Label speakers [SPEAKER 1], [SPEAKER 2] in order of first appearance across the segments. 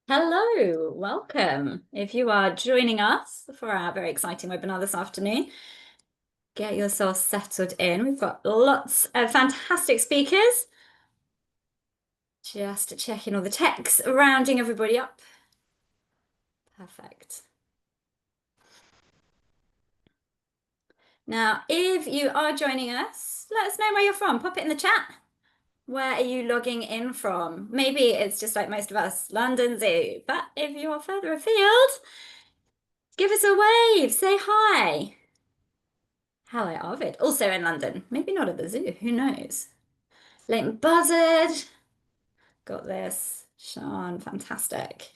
[SPEAKER 1] Hello, welcome. If you are joining us for our very exciting webinar this afternoon, get yourself settled in. We've got lots of fantastic speakers. Just checking all the text, rounding everybody up. Perfect. Now, if you are joining us, let us know where you're from. Pop it in the chat. Where are you logging in from? Maybe it's just like most of us, London Zoo. But if you're further afield, give us a wave. Say hi. Hello, Arvid. Also in London. Maybe not at the zoo. Who knows? Leighton Buzzard. Got this. Sean, fantastic.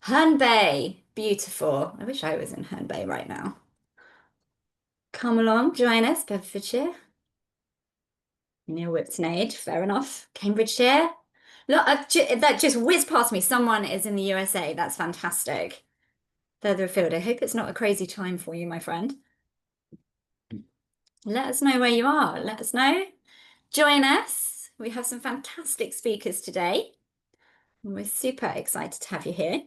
[SPEAKER 1] Herne Bay. Beautiful. I wish I was in Herne Bay right now. Come along, join us, Bedfordshire. Near Whipsnade, fair enough. Cambridgeshire. Look, that just whizzed past me. Someone is in the USA. That's fantastic. Further afield. I hope it's not a crazy time for you, my friend. Let us know where you are. Let us know. Join us. We have some fantastic speakers today. We're super excited to have you here.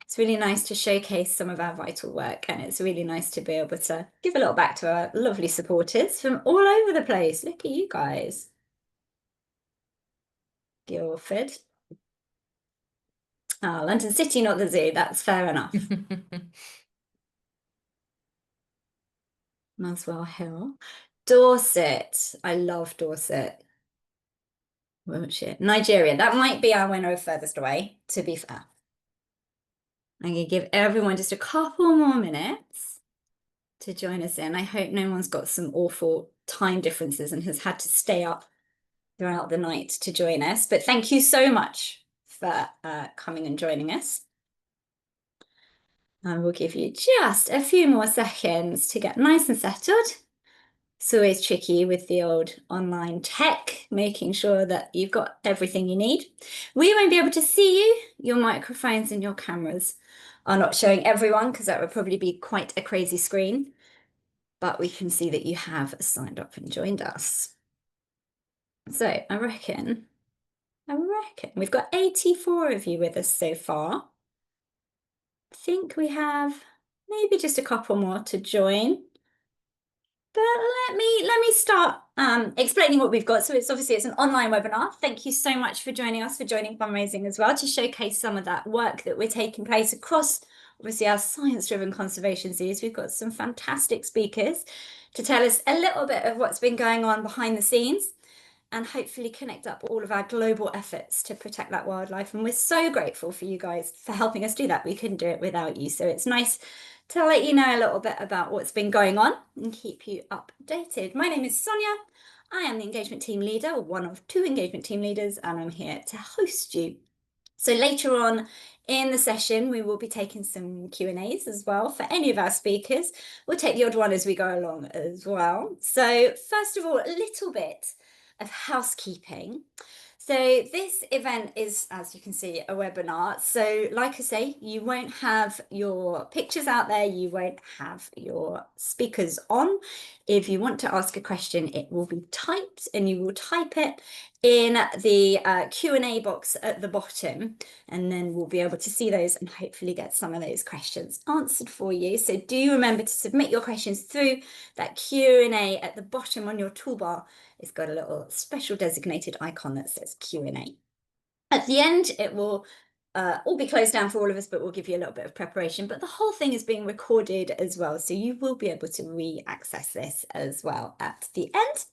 [SPEAKER 1] It's really nice to showcase some of our vital work, and it's really nice to be able to give a little back to our lovely supporters from all over the place. Look at you guys. Guildford. Ah, London City, not the zoo. That's fair enough. Muswell Hill. Dorset. I love Dorset. Wiltshire. Nigeria. That might be our winner of furthest away, to be fair. I'm going to give everyone just a couple more minutes to join us in. I hope no one's got some awful time differences and has had to stay up throughout the night to join us. But thank you so much for coming and joining us. And we'll give you just a few more seconds to get nice and settled. It's always tricky with the old online tech, making sure that you've got everything you need. We won't be able to see you. Your microphones and your cameras are not showing everyone because that would probably be quite a crazy screen. But we can see that you have signed up and joined us. So I reckon we've got 84 of you with us so far. I think we have maybe just a couple more to join. But let me start explaining what we've got. So it's an online webinar. Thank you so much for joining us, for joining fundraising as well, to showcase some of that work that we're taking place across obviously our science-driven conservation zoos. We've got some fantastic speakers to tell us a little bit of what's been going on behind the scenes and hopefully connect up all of our global efforts to protect that wildlife. And we're so grateful for you guys for helping us do that. We couldn't do it without you. So it's nice to let you know a little bit about what's been going on and keep you updated. My name is Sonia. I am the engagement team leader, one of two engagement team leaders, and I'm here to host you. So later on in the session, we will be taking some Q&As as well for any of our speakers. We'll take the odd one as we go along as well. So first of all, a little bit of housekeeping. So this event is, as you can see, a webinar. So like I say, you won't have your pictures out there. You won't have your speakers on. If you want to ask a question, it will be typed and you will type it in the Q&A box at the bottom, and then we'll be able to see those and hopefully get some of those questions answered for you. So do remember to submit your questions through that Q&A at the bottom on your toolbar. It's got a little special designated icon that says Q&A. At the end, it will all be closed down for all of us, but we'll give you a little bit of preparation. But the whole thing is being recorded as well, so you will be able to re-access this as well at the end.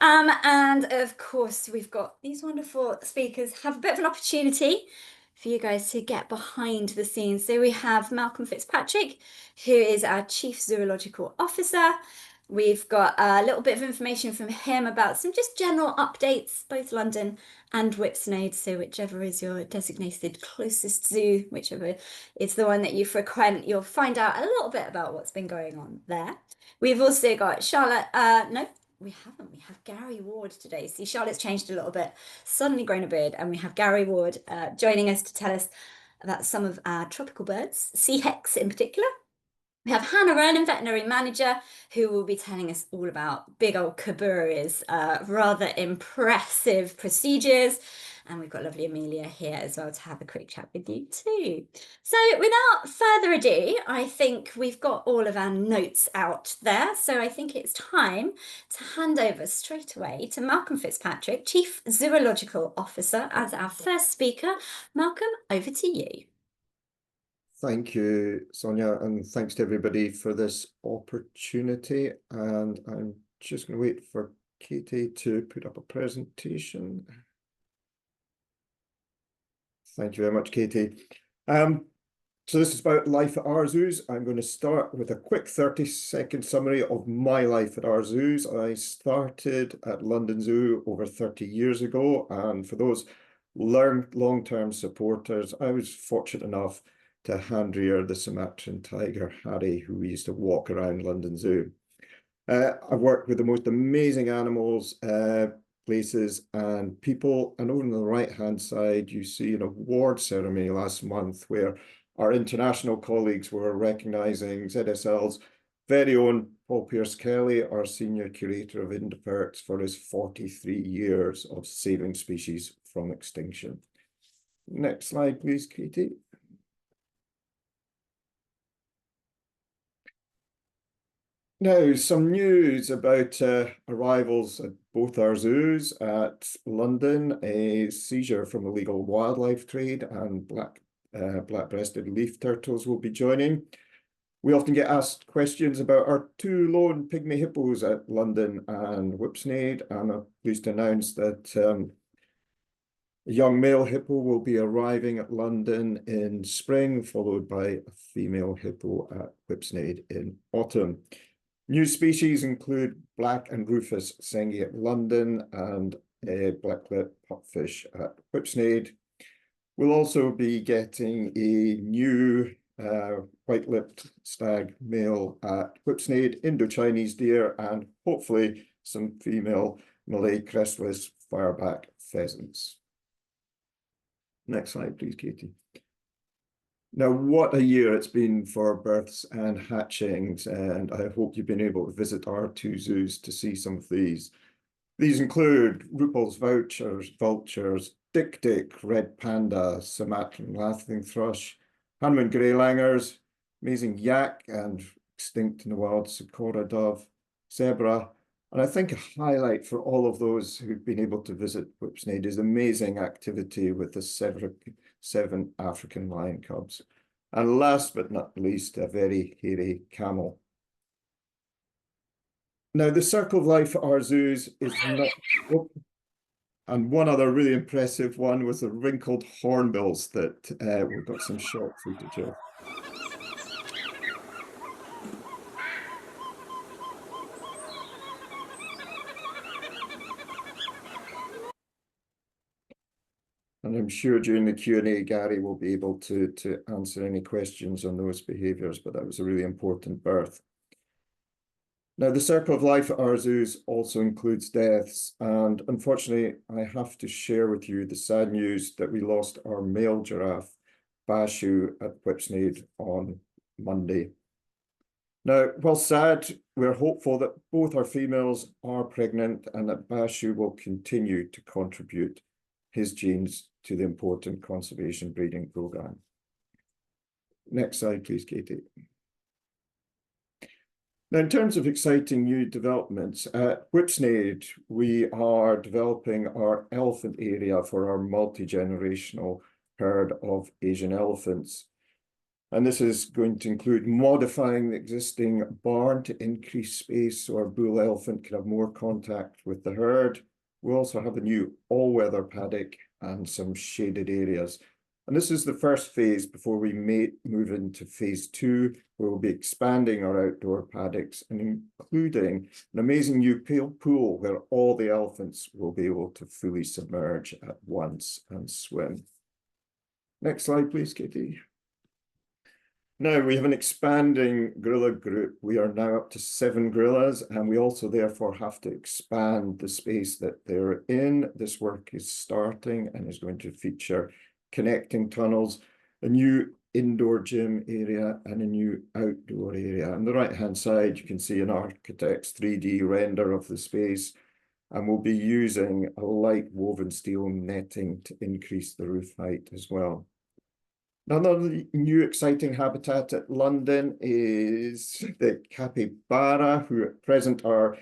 [SPEAKER 1] And of course, we've got these wonderful speakers have a bit of an opportunity for you guys to get behind the scenes. So we have Malcolm Fitzpatrick, who is our Chief Zoological Officer. We've got a little bit of information from him about some just general updates, both London and Whipsnade. So whichever is your designated closest zoo, whichever is the one that you frequent, you'll find out a little bit about what's been going on there. We've also got Charlotte, no, we haven't. We have Gary Ward today. See, Charlotte's changed a little bit, suddenly grown a beard, and we have Gary Ward joining us to tell us about some of our tropical birds, sea hex in particular. We have Hannah Ronan, veterinary manager, who will be telling us all about big old Kiburi's rather impressive procedures. And we've got lovely Amelia here as well to have a quick chat with you too. So without further ado, I think we've got all of our notes out there. So I think it's time to hand over straight away to Malcolm Fitzpatrick, Chief Zoological Officer, as our first speaker. Malcolm, over to you.
[SPEAKER 2] Thank you, Sonia, and thanks to everybody for this opportunity. And I'm just going to wait for Katie to put up a presentation. Thank you very much, Katie. So this is about life at our zoos. I'm going to start with a quick 30-second summary of my life at our zoos. I started at London Zoo over 30 years ago, and for those long-term supporters, I was fortunate enough to hand rear the Sumatran tiger, Harry, who we used to walk around London Zoo. I've worked with the most amazing animals, places and people. And over on the right-hand side, you see an award ceremony last month where our international colleagues were recognising ZSL's very own Paul Pierce-Kelly, our senior curator of invertebrates, for his 43 years of saving species from extinction. Next slide, please, Katie. Now, some news about arrivals at both our zoos. At London, a seizure from illegal wildlife trade and black-breasted leaf turtles will be joining. We often get asked questions about our two lone pygmy hippos at London and Whipsnade, and I'm pleased to announce that a young male hippo will be arriving at London in spring, followed by a female hippo at Whipsnade in autumn. New species include black and rufous sengi at London and a black-lipped pupfish at Whipsnade. We'll also be getting a new white-lipped stag male at Whipsnade, Indo-Chinese deer, and hopefully some female Malay crestless fireback pheasants. Next slide, please, Katie. Now, what a year it's been for births and hatchings, and I hope you've been able to visit our two zoos to see some of these. These include Ruppel's vultures, Dik-Dik, red panda, Sumatran laughing thrush, Hanuman greylangers, amazing yak and extinct in the wild Socorro dove, zebra. And I think a highlight for all of those who've been able to visit Whipsnade is amazing activity with the 7 African lion cubs. And last but not least, a very hairy camel. Now, the circle of life at our zoos is not... Oh, and one other really impressive one was the wrinkled hornbills that we've got some short footage of. And I'm sure during the Q&A, Gary will be able to answer any questions on those behaviours, but that was a really important birth. Now, the circle of life at our zoos also includes deaths, and unfortunately, I have to share with you the sad news that we lost our male giraffe, Bashu, at Whipsnade on Monday. Now, while sad, we're hopeful that both our females are pregnant and that Bashu will continue to contribute his genes to the important conservation breeding programme. Next slide, please, Katie. Now, in terms of exciting new developments, at Whipsnade, we are developing our elephant area for our multi-generational herd of Asian elephants. And this is going to include modifying the existing barn to increase space so our bull elephant can have more contact with the herd. We also have a new all-weather paddock and some shaded areas. And this is the first phase before we move into phase 2, where we'll be expanding our outdoor paddocks and including an amazing new pool where all the elephants will be able to fully submerge at once and swim. Next slide, please, Katie. Now, we have an expanding gorilla group. We are now up to 7 gorillas, and we also therefore have to expand the space that they're in. This work is starting and is going to feature connecting tunnels, a new indoor gym area, and a new outdoor area. On the right-hand side, you can see an architect's 3D render of the space. and we'll be using a light woven steel netting to increase the roof height as well. Another new exciting habitat at London is the capybara, who at present are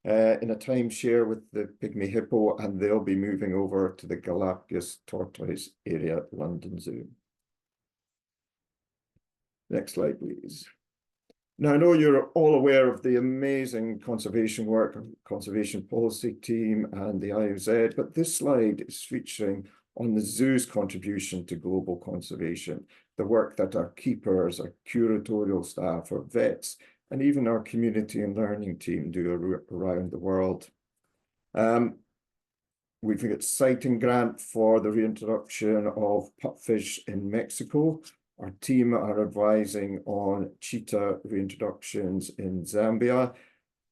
[SPEAKER 2] in a timeshare with the pygmy hippo, and they'll be moving over to the Galapagos tortoise area at London Zoo. Next slide, please. Now, I know you're all aware of the amazing conservation work of the Conservation Policy Team and the IOZ, but this slide is featuring on the zoo's contribution to global conservation, the work that our keepers, our curatorial staff, our vets, and even our community and learning team do around the world. We've got a sighting grant for the reintroduction of pupfish in Mexico. Our team are advising on cheetah reintroductions in Zambia.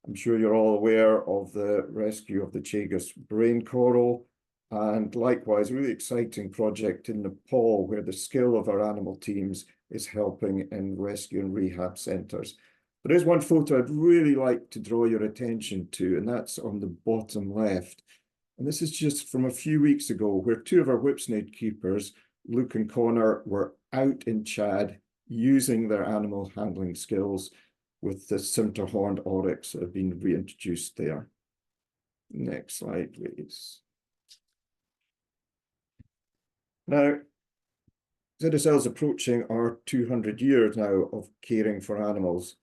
[SPEAKER 2] I'm sure you're all aware of the rescue of the Chagos brain coral, and likewise, a really exciting project in Nepal where the skill of our animal teams is helping in rescue and rehab centres. There is one photo I'd really like to draw your attention to, and that's on the bottom left. And this is just from a few weeks ago, where two of our whipsnade keepers, Luke and Connor, were out in Chad using their animal handling skills with the cinder-horned oryx that have been reintroduced there. Next slide, please. Now, ZSL is approaching our 200 years now of caring for animals.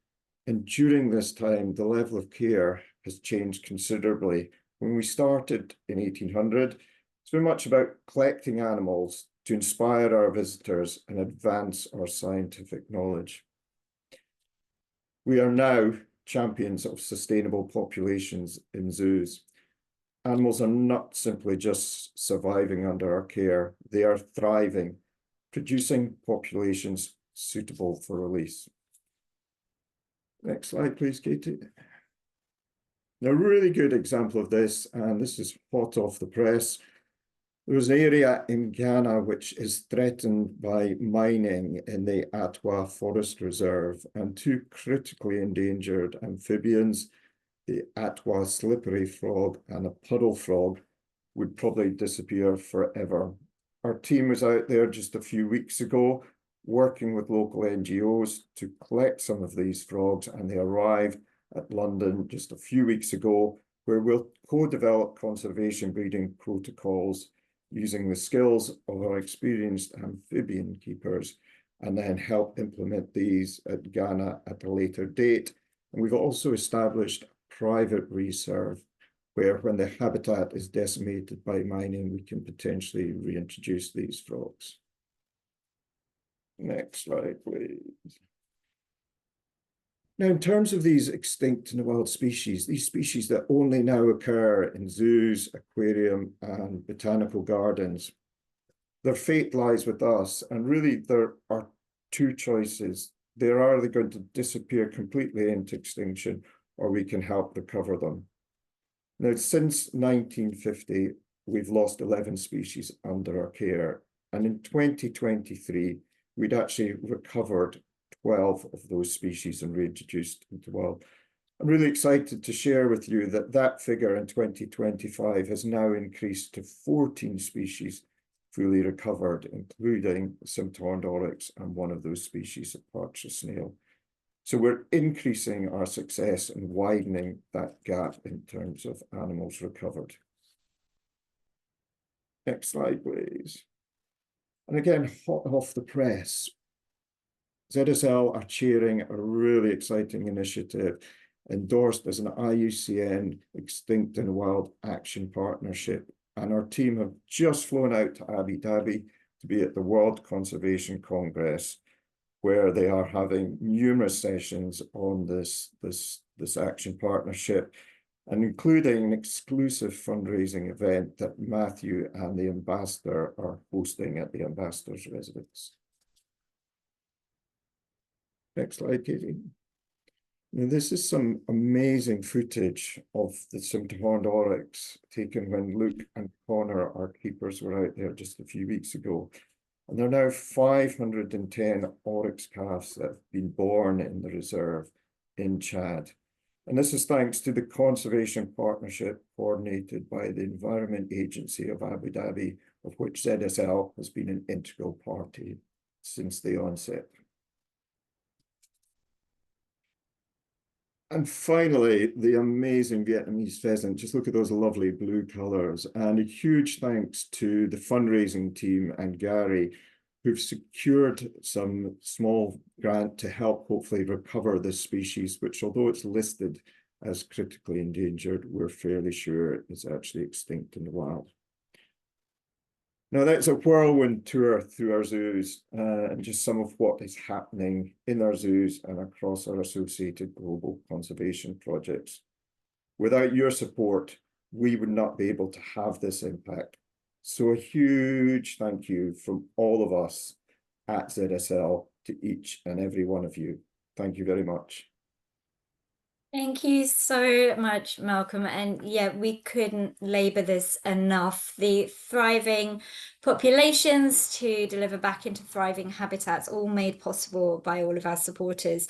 [SPEAKER 2] And during this time, the level of care has changed considerably. When we started in 1800, it's been much about collecting animals to inspire our visitors and advance our scientific knowledge. We are now champions of sustainable populations in zoos. Animals are not simply just surviving under our care, they are thriving, producing populations suitable for release. Next slide, please, Katie. Now, a really good example of this, and this is hot off the press. There was an area in Ghana which is threatened by mining in the Atwa Forest Reserve, and two critically endangered amphibians, the Atwa slippery frog and a puddle frog, would probably disappear forever. Our team was out there just a few weeks ago, working with local NGOs to collect some of these frogs, and they arrived at London just a few weeks ago, where we'll co-develop conservation breeding protocols using the skills of our experienced amphibian keepers, and then help implement these at Ghana at a later date. And we've also established a private reserve where, when the habitat is decimated by mining, we can potentially reintroduce these frogs. Next slide, please. Now, in terms of these extinct and wild species, these species that only now occur in zoos, aquarium, and botanical gardens, their fate lies with us. And really, there are two choices. They're either going to disappear completely into extinction, or we can help recover them. Now, since 1950, we've lost 11 species under our care. And in 2023, we'd actually recovered 12 of those species and reintroduced into the wild. I'm really excited to share with you that that figure in 2025 has now increased to 14 species fully recovered, including the cinder-horned oryx and one of those species, a partridge snail. So we're increasing our success and widening that gap in terms of animals recovered. Next slide, please. And again, hot off the press, ZSL are chairing a really exciting initiative endorsed as an IUCN Extinct and Wild Action Partnership. And our team have just flown out to Abu Dhabi to be at the World Conservation Congress, where they are having numerous sessions on this action partnership, and including an exclusive fundraising event that Matthew and the ambassador are hosting at the ambassador's residence. Next slide, Katie. Now, this is some amazing footage of the cinder-horned oryx taken when Luke and Connor, our keepers, were out there just a few weeks ago. And there are now 510 oryx calves that have been born in the reserve in Chad. And this is thanks to the conservation partnership coordinated by the Environment Agency of Abu Dhabi, of which ZSL has been an integral party since the onset. And finally, the amazing Vietnamese pheasant. Just look at those lovely blue colors. And a huge thanks to the fundraising team and Gary, who've secured some small grant to help hopefully recover this species, which, although it's listed as critically endangered, we're fairly sure it's actually extinct in the wild. Now, that's a whirlwind tour through our zoos and just some of what is happening in our zoos and across our associated global conservation projects. Without your support, we would not be able to have this impact. So a huge thank you from all of us at ZSL to each and every one of you. Thank you very much.
[SPEAKER 1] Thank you so much, Malcolm. And yeah, we couldn't labour this enough. The thriving populations to deliver back into thriving habitats, all made possible by all of our supporters.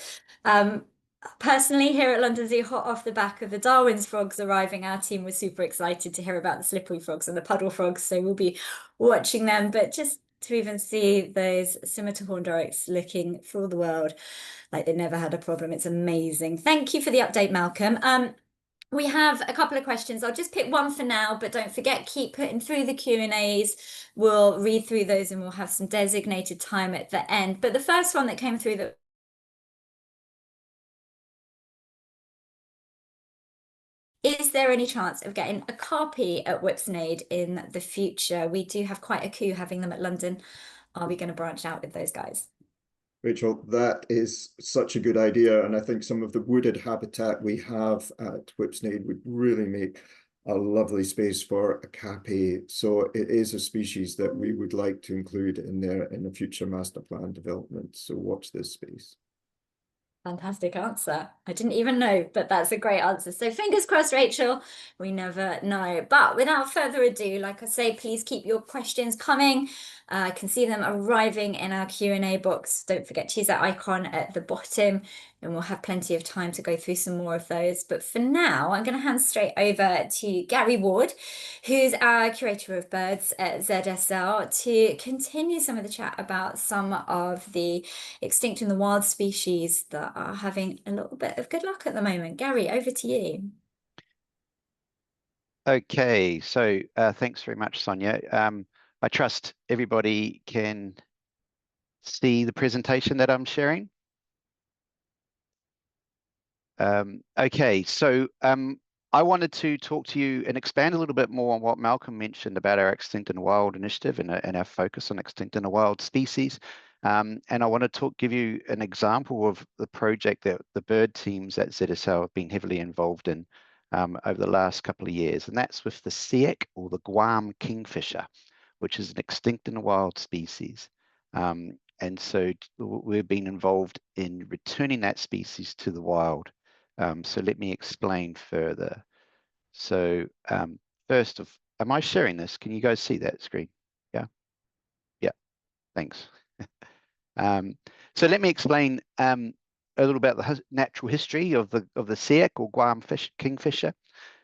[SPEAKER 1] Personally, here at London Zoo, hot off the back of the Darwin's frogs arriving, our team was super excited to hear about the slippery frogs and the puddle frogs. So we'll be watching them. But just to even see those scimitar horned oryx looking for all the world like they never had a problem. It's amazing. Thank you for the update, Malcolm. We have a couple of questions. I'll just pick one for now, but don't forget, keep putting through the Q&As. We'll read through those and we'll have some designated time at the end. But the first one that came through that is there any chance of getting a copy at Whipsnade in the future? We do have quite a coup having them at London. Are we going to branch out with those guys?
[SPEAKER 2] Rachel, that is such a good idea. And I think some of the wooded habitat we have at Whipsnade would really make a lovely space for a cappy. So it is a species that we would like to include in there in a future master plan development. So watch this space.
[SPEAKER 1] Fantastic answer. I didn't even know, but that's a great answer. So fingers crossed, Rachel. We never know. But without further ado, like I say, please keep your questions coming. I can see them arriving in our Q&A box. Don't forget to use that icon at the bottom and we'll have plenty of time to go through some more of those. But for now, I'm going to hand straight over to Gary Ward, who's our curator of birds at ZSL, to continue some of the chat about some of the extinct in the wild species that are having a little bit of good luck at the moment. Gary, over to you.
[SPEAKER 3] Okay, so thanks very much, Sonia. I trust everybody can see the presentation that I'm sharing. Okay, so I wanted to talk to you and expand a little bit more on what Malcolm mentioned about our Extinct in the Wild initiative and our focus on extinct in the wild species. And I want to give you an example of the project that the bird teams at ZSL have been heavily involved in over the last couple of years. And that's with the SEAC, or the Guam kingfisher, which is an extinct in the wild species. And so we've been involved in returning that species to the wild. So let me explain further. So first of, am I sharing this? Can you guys see that screen? Yeah? Yeah, thanks. So let me explain a little about the natural history of the SEAC, or Guam kingfisher.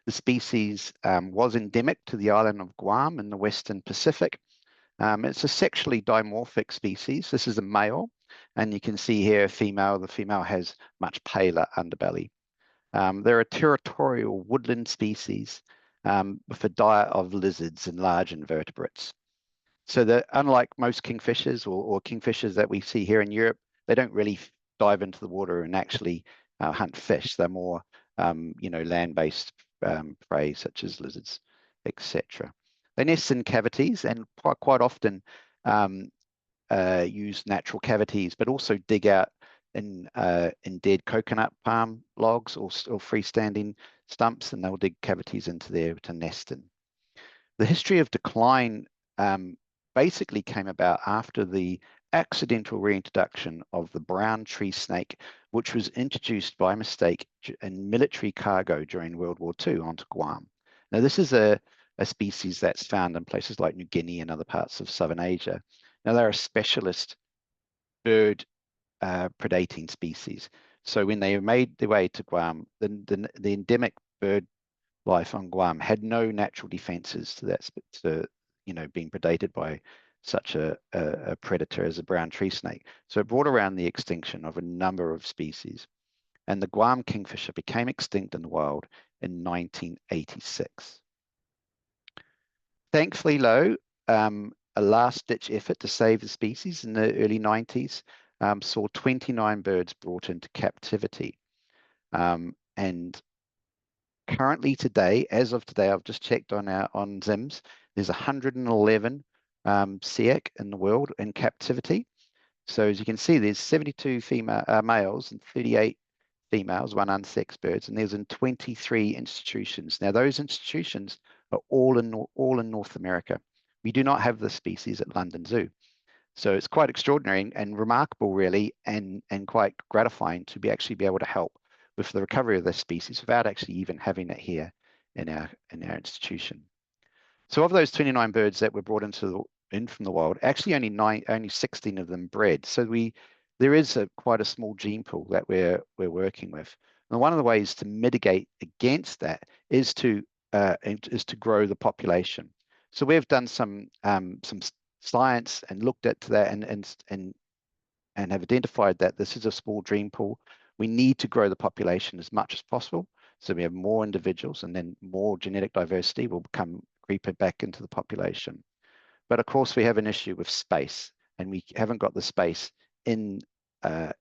[SPEAKER 3] The species was endemic to the island of Guam in the Western Pacific. It's a sexually dimorphic species. This is a male, and you can see here a female. The female has much paler underbelly. They're a territorial woodland species with a diet of lizards and large invertebrates. So that, unlike most kingfishers or kingfishers that we see here in Europe, they don't really dive into the water and actually hunt fish. They're more, land-based prey such as lizards, etc. They nest in cavities and quite often use natural cavities, but also dig out in dead coconut palm logs or freestanding stumps, and they'll dig cavities into there to nest in. The history of decline basically came about after the accidental reintroduction of the brown tree snake, which was introduced by mistake in military cargo during World War II onto Guam. Now, this is a species that's found in places like New Guinea and other parts of Southern Asia. Now, they're a specialist bird predating species. So when they made their way to Guam, the endemic bird life on Guam had no natural defenses to that, to being predated by such a predator as a brown tree snake. So it brought around the extinction of a number of species, and the Guam kingfisher became extinct in the wild in 1986. Thankfully, though, a last-ditch effort to save the species in the early 90s saw 29 birds brought into captivity. And currently today, as of today, I've just checked on ZIMS, there's 111 SEAC in the world in captivity. So as you can see, there's 72 males and 38 females, one unsexed birds, and there's in 23 institutions. Now those institutions are all in North America. We do not have this species at London Zoo. So it's quite extraordinary and remarkable, really, and quite gratifying to actually be able to help with the recovery of this species without actually even having it here in our institution. So of those 29 birds that were brought in from the wild, actually only 16 of them bred. So there is quite a small gene pool that we're working with. And one of the ways to mitigate against that is to grow the population. So we've done some science and looked at that and have identified that this is a small gene pool. We need to grow the population as much as possible. So we have more individuals, and then more genetic diversity will creep back into the population. But of course, we have an issue with space, and we haven't got the space in the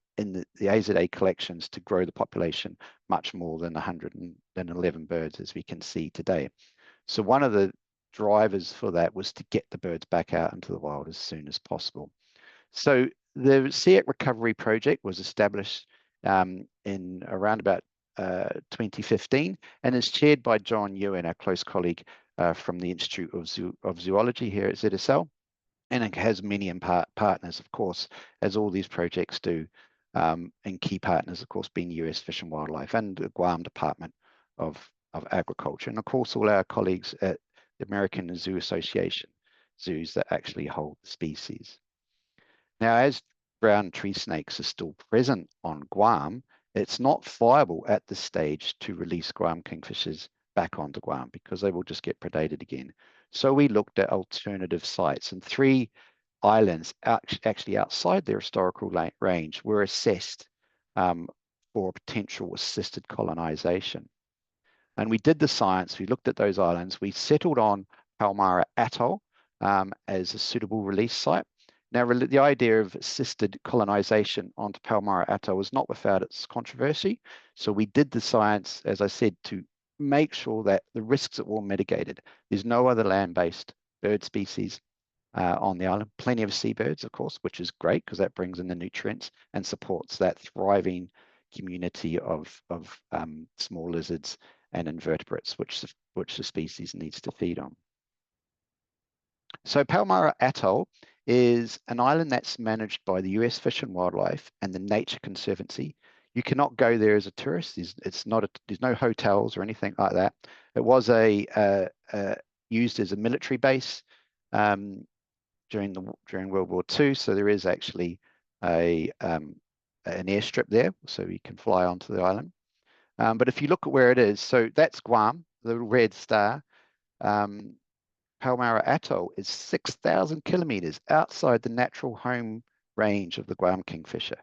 [SPEAKER 3] AZA collections to grow the population much more than 111 birds, as we can see today. So one of the drivers for that was to get the birds back out into the wild as soon as possible. So the SEAC Recovery Project was established in around about 2015, and is chaired by John Ewan, our close colleague from the Institute of Zoology here at ZSL. And it has many partners, of course, as all these projects do, and key partners, of course, being US Fish and Wildlife and the Guam Department of Agriculture, and of course all our colleagues at the American Zoo Association, zoos that actually hold the species. Now, as brown tree snakes are still present on Guam, it's not viable at this stage to release Guam kingfishers back onto Guam because they will just get predated again. So we looked at alternative sites, and 3 islands actually outside their historical range were assessed for potential assisted colonization. And we did the science, we looked at those islands, we settled on Palmyra Atoll as a suitable release site. Now, the idea of assisted colonization onto Palmyra Atoll was not without its controversy. So we did the science, as I said, to make sure that the risks are all mitigated. There's no other land-based bird species on the island. Plenty of seabirds, of course, which is great because that brings in the nutrients and supports that thriving community of small lizards and invertebrates, which the species needs to feed on. So Palmyra Atoll is an island that's managed by the US Fish and Wildlife and the Nature Conservancy. You cannot go there as a tourist. There's no hotels or anything like that. It was used as a military base during World War II. So there is actually an airstrip there, so you can fly onto the island. But if you look at where it is, so that's Guam, the red star. Palmyra Atoll is 6,000 kilometers outside the natural home range of the Guam kingfisher.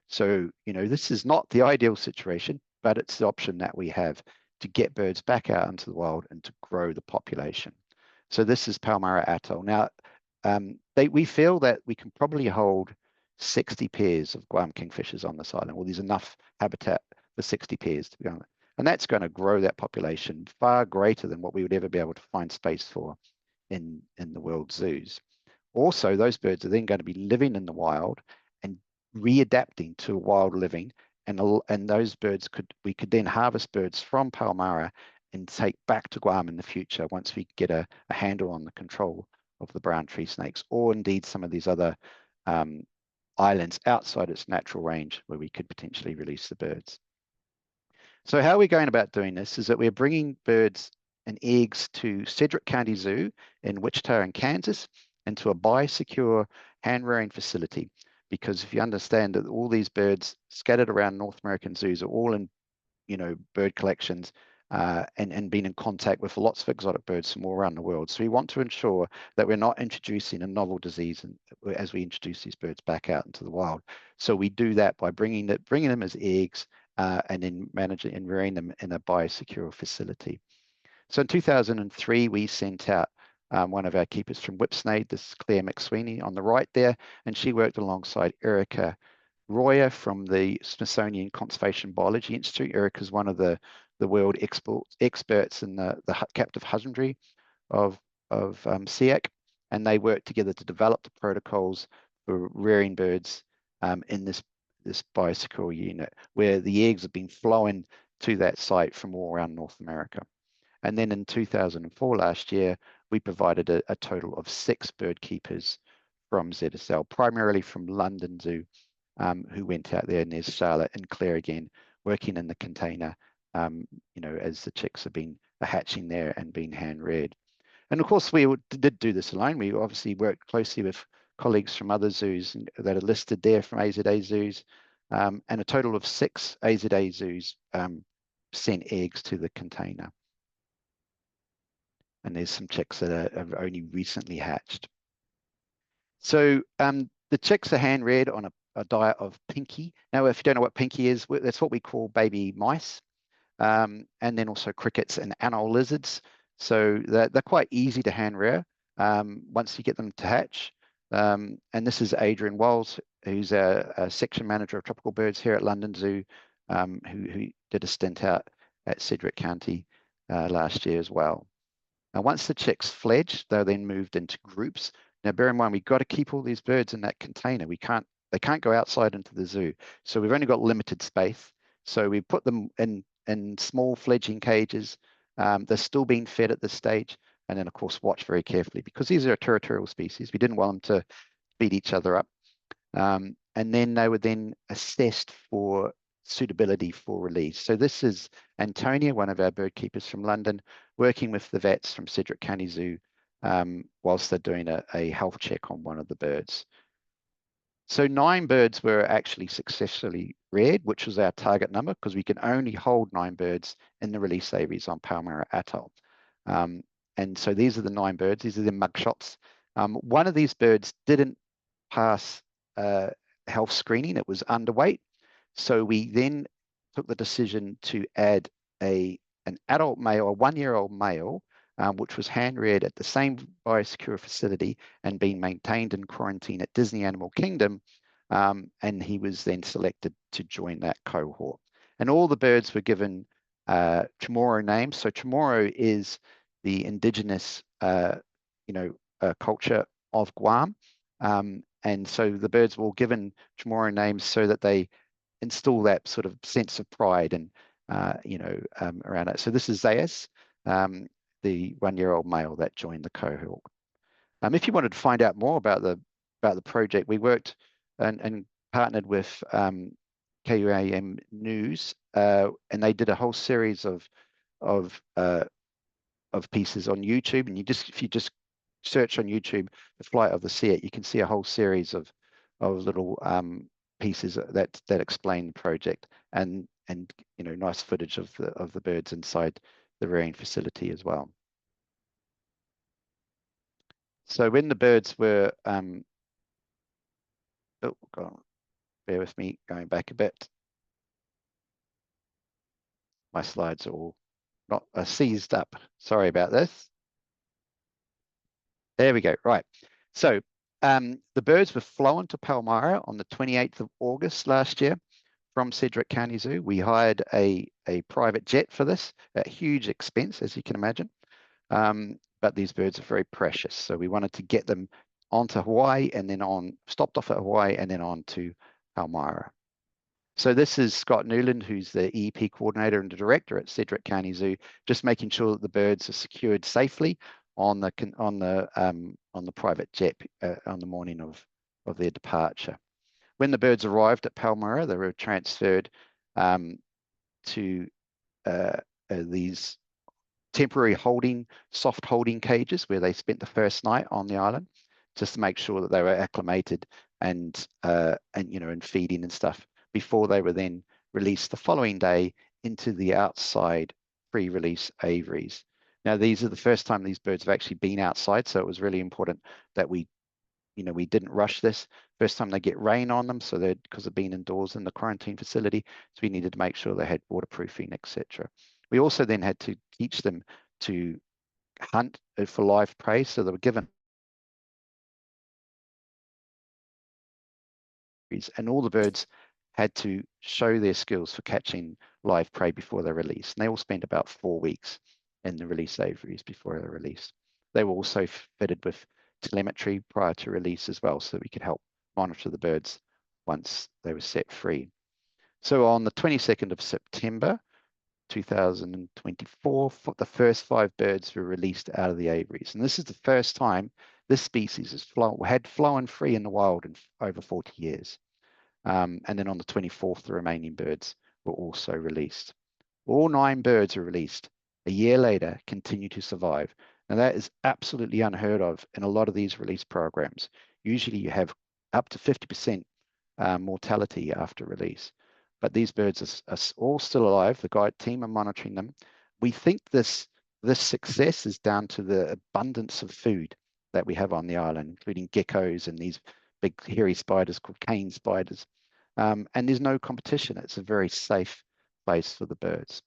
[SPEAKER 3] So, this is not the ideal situation, but it's the option that we have to get birds back out into the wild and to grow the population. So this is Palmyra Atoll. Now, we feel that we can probably hold 60 pairs of Guam kingfishers on this island. Well, there's enough habitat for 60 pairs, to be honest. And that's going to grow that population far greater than what we would ever be able to find space for in the world zoos. Also, those birds are then going to be living in the wild and readapting to wild living, and those birds we could then harvest birds from Palmyra and take back to Guam in the future once we get a handle on the control of the brown tree snakes, or indeed some of these other islands outside its natural range where we could potentially release the birds. So how are we going about doing this is that we're bringing birds and eggs to Sedgwick County Zoo in Wichita in Kansas, and to a biosecure hand rearing facility, because if you understand that all these birds scattered around North American zoos are all in, bird collections, and been in contact with lots of exotic birds from all around the world. So we want to ensure that we're not introducing a novel disease as we introduce these birds back out into the wild. So we do that by bringing them as eggs, and then managing and rearing them in a biosecure facility. So in 2003, we sent out one of our keepers from Whipsnade, this Claire McSweeney on the right there, and she worked alongside Erica Royer from the Smithsonian Conservation Biology Institute. Erica's one of the world experts in the captive husbandry of SEAC, and they worked together to develop the protocols for rearing birds in this biosecure unit, where the eggs have been flown to that site from all around North America. And then in 2004, last year, we provided a total of 6 bird keepers from ZSL, primarily from London Zoo, who went out there, and there's Charlotte and Claire again, working in the container, as the chicks have been hatching there and being hand-reared. And of course, we did do this alone. We obviously worked closely with colleagues from other zoos that are listed there from AZA zoos, and a total of 6 AZA zoos sent eggs to the container. And there's some chicks that have only recently hatched. So the chicks are hand-reared on a diet of pinky. Now, if you don't know what pinky is, that's what we call baby mice, and then also crickets and anole lizards. So they're quite easy to hand-rear once you get them to hatch. And this is Adrian Wells, who's a section manager of tropical birds here at London Zoo, who did a stint out at Sedgwick County last year as well. Now, once the chicks fledge, they're then moved into groups. Now, bear in mind, we've got to keep all these birds in that container. They can't go outside into the zoo. So we've only got limited space. So we put them in small fledgling cages. They're still being fed at this stage. And then, of course, watch very carefully, because these are a territorial species. We didn't want them to beat each other up. And then they were then assessed for suitability for release. So this is Antonia, one of our bird keepers from London, working with the vets from Sedgwick County Zoo whilst they're doing a health check on one of the birds. So 9 birds were actually successfully reared, which was our target number, because we can only hold 9 birds in the release aviaries on Palmyra Atoll. And so these are the 9 birds. These are the mugshots. One of these birds didn't pass health screening. It was underweight. So we then took the decision to add an adult male, a 1-year-old male, which was hand-reared at the same biosecure facility and being maintained in quarantine at Disney Animal Kingdom. And he was then selected to join that cohort. And all the birds were given Chamorro names. So Chamorro is the indigenous, culture of Guam. And so the birds were all given Chamorro names so that they instill that sort of sense of pride and around it. So this is Zayas, the 1-year-old male that joined the cohort. If you wanted to find out more about the project, we worked and partnered with KUAM News, and they did a whole series of pieces on YouTube. And if you just search on YouTube the flight of the SEAC, you can see a whole series of little pieces that explain the project, and nice footage of the birds inside the rearing facility as well. So when the birds were bear with me, going back a bit. My slides are all not seized up. Sorry about this. There we go. Right. So the birds were flown to Palmyra on the 28th of August last year from Sedgwick County Zoo. We hired a private jet for this at huge expense, as you can imagine. But these birds are very precious. So we wanted to get them onto Hawaii and then stopped off at Hawaii and then on to Palmyra. So this is Scott Newland, who's the EP coordinator and the director at Sedgwick County Zoo, just making sure that the birds are secured safely on the private jet on the morning of their departure. When the birds arrived at Palmyra, they were transferred to these temporary soft holding cages where they spent the first night on the island, just to make sure that they were acclimated and and feeding and stuff before they were then released the following day into the outside pre-release aviaries. Now, these are the first time these birds have actually been outside, so it was really important that we didn't rush this. First time they get rain on them, so they're, because they've been indoors in the quarantine facility, so we needed to make sure they had waterproofing, etc. We also then had to teach them to hunt for live prey, so they were given, and all the birds had to show their skills for catching live prey before they're released. And they all spent about 4 weeks in the release aviaries before they're released. They were also fitted with telemetry prior to release as well, so we could help monitor the birds once they were set free. So on the 22nd of September 2024, the first 5 birds were released out of the aviaries. And this is the first time this species had flown free in the wild in over 40 years. And then on the 24th, the remaining birds were also released. All 9 birds were released. A year later, continue to survive. Now that is absolutely unheard of in a lot of these release programs. Usually you have up to 50% mortality after release. But these birds are all still alive. The guide team are monitoring them. We think this success is down to the abundance of food that we have on the island, including geckos and these big hairy spiders called cane spiders. And there's no competition. It's a very safe place for the birds.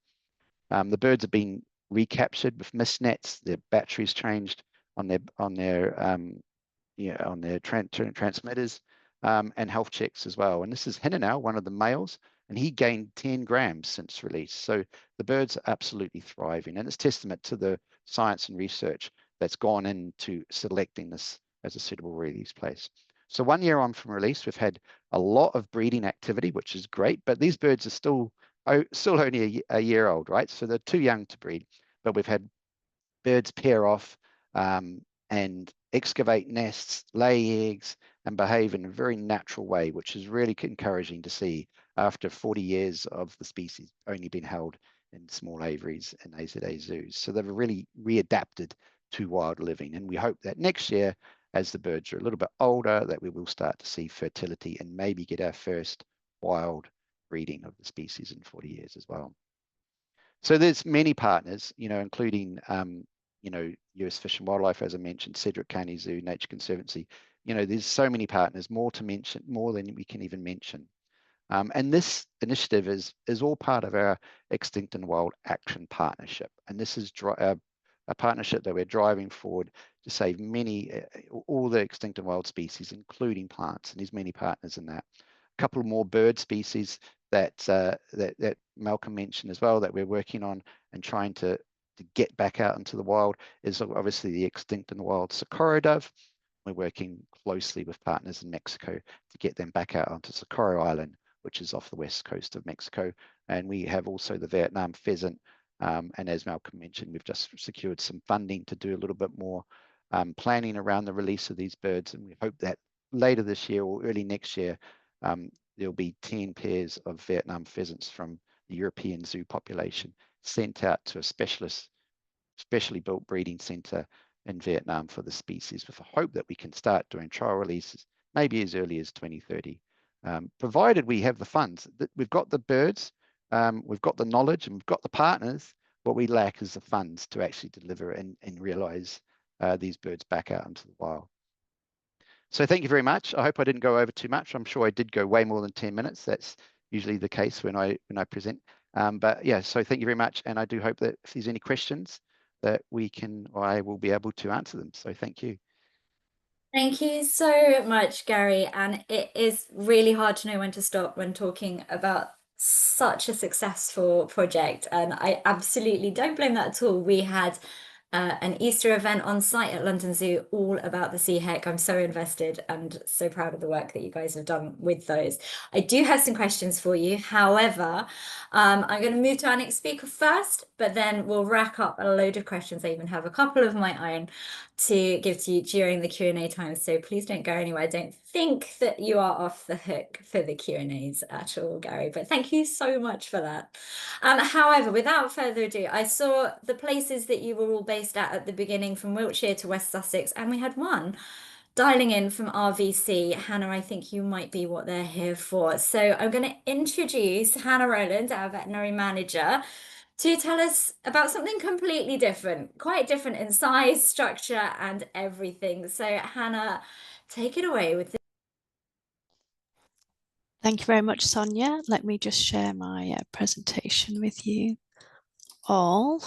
[SPEAKER 3] The birds have been recaptured with mist nets. Their batteries changed on their transmitters, and health checks as well. And this is Hinenau, one of the males, and he gained 10 grams since release. So the birds are absolutely thriving, and it's testament to the science and research that's gone into selecting this as a suitable release place. So 1 year on from release, we've had a lot of breeding activity, which is great, but these birds are still only a year old, right? So they're too young to breed, but we've had birds pair off and excavate nests, lay eggs, and behave in a very natural way, which is really encouraging to see after 40 years of the species only being held in small aviaries and AZA zoos. So they've really readapted to wild living. And we hope that next year, as the birds are a little bit older, that we will start to see fertility and maybe get our first wild breeding of the species in 40 years as well. So there's many partners, including US Fish and Wildlife, as I mentioned, Cedric County Zoo, Nature Conservancy. There's so many partners, more to mention, more than we can even mention. And this initiative is all part of our Extinct and Wild Action Partnership. And this is a partnership that we're driving forward to save all the extinct and wild species, including plants. And there's many partners in that. A couple more bird species that Malcolm mentioned as well that we're working on and trying to get back out into the wild is obviously the extinct and wild Socorro dove. We're working closely with partners in Mexico to get them back out onto Socorro Island, which is off the west coast of Mexico. And we have also the Vietnam pheasant. And as Malcolm mentioned, we've just secured some funding to do a little bit more planning around the release of these birds. And we hope that later this year or early next year, there'll be 10 pairs of Vietnam pheasants from the European zoo population sent out to a specially built breeding center in Vietnam for the species, with a hope that we can start doing trial releases maybe as early as 2030, provided we have the funds. We've got the birds, we've got the knowledge, and we've got the partners. What we lack is the funds to actually deliver and realize these birds back out into the wild. So thank you very much. I hope I didn't go over too much. I'm sure I did go way more than 10 minutes. That's usually the case when I present. But yeah, so thank you very much. And I do hope that if there's any questions that I will be able to answer them. So thank you.
[SPEAKER 1] Thank you so much, Gary. And it is really hard to know when to stop when talking about such a successful project. And I absolutely don't blame that at all. We had an Easter event on site at London Zoo all about the sea heck. I'm so invested and so proud of the work that you guys have done with those. I do have some questions for you. However, I'm going to move to our next speaker first, but then we'll rack up a load of questions. I even have a couple of my own to give to you during the Q&A time. So please don't go anywhere. I don't think that you are off the hook for the Q&As at all, Gary, but thank you so much for that. However, without further ado, I saw the places that you were all based at the beginning, from Wiltshire to West Sussex, and we had one dialing in from RVC. Hannah, I think you might be what they're here for. So I'm going to introduce Hannah Rowland, our veterinary manager, to tell us about something completely different, quite different in size, structure, and everything. So Hannah, take it away with this.
[SPEAKER 4] Thank you very much, Sonia. Let me just share my presentation with you all.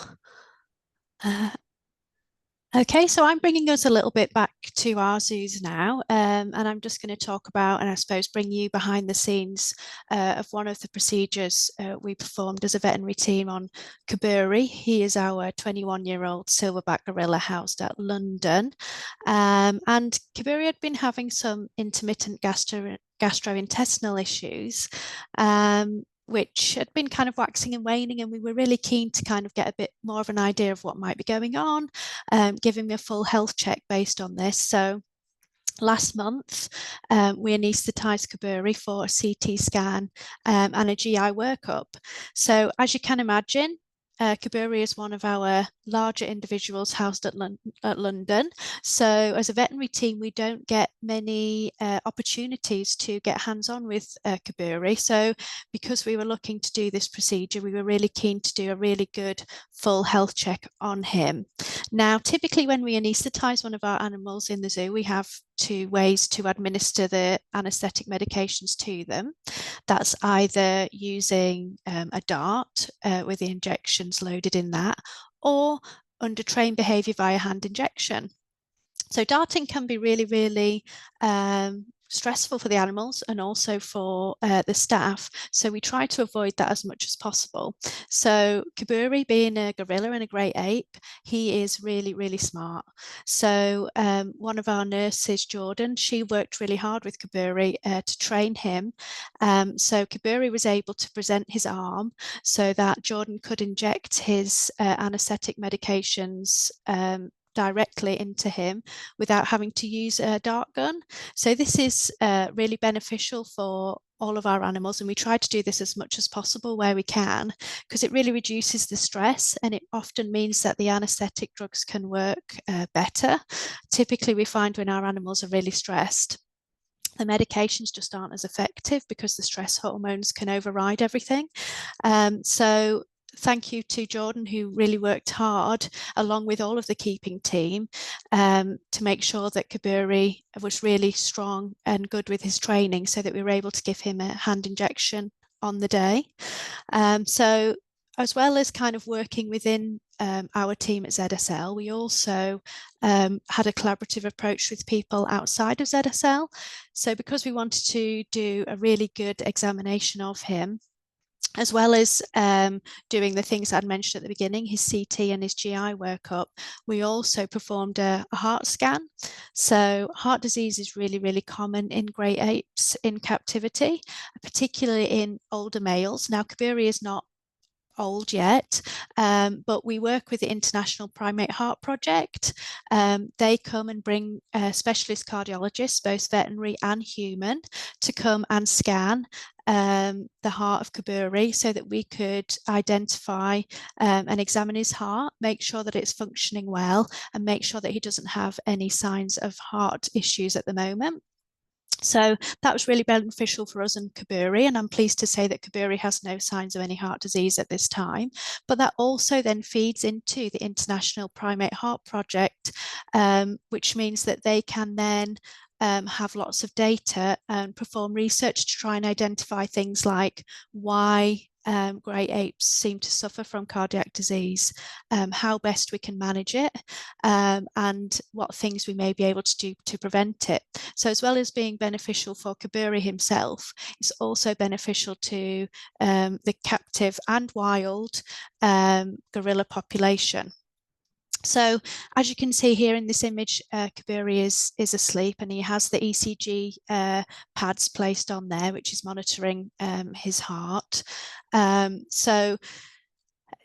[SPEAKER 4] Okay, so I'm bringing us a little bit back to our zoos now, and I'm just going to talk about, and I suppose bring you behind the scenes of one of the procedures we performed as a veterinary team on Kiburi. He is our 21-year-old silverback gorilla housed at London, and Kiburi had been having some intermittent gastrointestinal issues, which had been kind of waxing and waning, and we were really keen to kind of get a bit more of an idea of what might be going on, give him a full health check based on this. So last month, we anaesthetised Kiburi for a CT scan and a GI workup. So as you can imagine, Kiburi is one of our larger individuals housed at London. So as a veterinary team, we don't get many opportunities to get hands-on with Kiburi. So because we were looking to do this procedure, we were really keen to do a really good full health check on him. Now, typically when we anaesthetise one of our animals in the zoo, we have two ways to administer the anaesthetic medications to them. That's either using a dart with the injections loaded in that, or under trained behaviour via hand injection. So darting can be really, really stressful for the animals and also for the staff. So we try to avoid that as much as possible. So Kiburi, being a gorilla and a great ape, he is really, really smart. So one of our nurses, Jordan, she worked really hard with Kiburi to train him. So Kiburi was able to present his arm so that Jordan could inject his anaesthetic medications directly into him without having to use a dart gun. So this is really beneficial for all of our animals, and we try to do this as much as possible where we can, because it really reduces the stress, and it often means that the anaesthetic drugs can work better. Typically we find when our animals are really stressed, the medications just aren't as effective because the stress hormones can override everything. So thank you to Jordan, who really worked hard along with all of the keeping team to make sure that Kiburi was really strong and good with his training, so that we were able to give him a hand injection on the day. So as well as kind of working within our team at ZSL, we also had a collaborative approach with people outside of ZSL. So because we wanted to do a really good examination of him, as well as doing the things I'd mentioned at the beginning, his CT and his GI workup, we also performed a heart scan. So heart disease is really, really common in great apes in captivity, particularly in older males. Now, Kiburi is not old yet, but we work with the International Primate Heart Project. They come and bring specialist cardiologists, both veterinary and human, to come and scan the heart of Kiburi so that we could identify and examine his heart, make sure that it's functioning well, and make sure that he doesn't have any signs of heart issues at the moment. So that was really beneficial for us and Kiburi, and I'm pleased to say that Kiburi has no signs of any heart disease at this time. But that also then feeds into the International Primate Heart Project, which means that they can then have lots of data and perform research to try and identify things like why great apes seem to suffer from cardiac disease, how best we can manage it, and what things we may be able to do to prevent it. So as well as being beneficial for Kiburi himself, it's also beneficial to the captive and wild gorilla population. So as you can see here in this image, Kiburi is asleep, and he has the ECG pads placed on there, which is monitoring his heart. So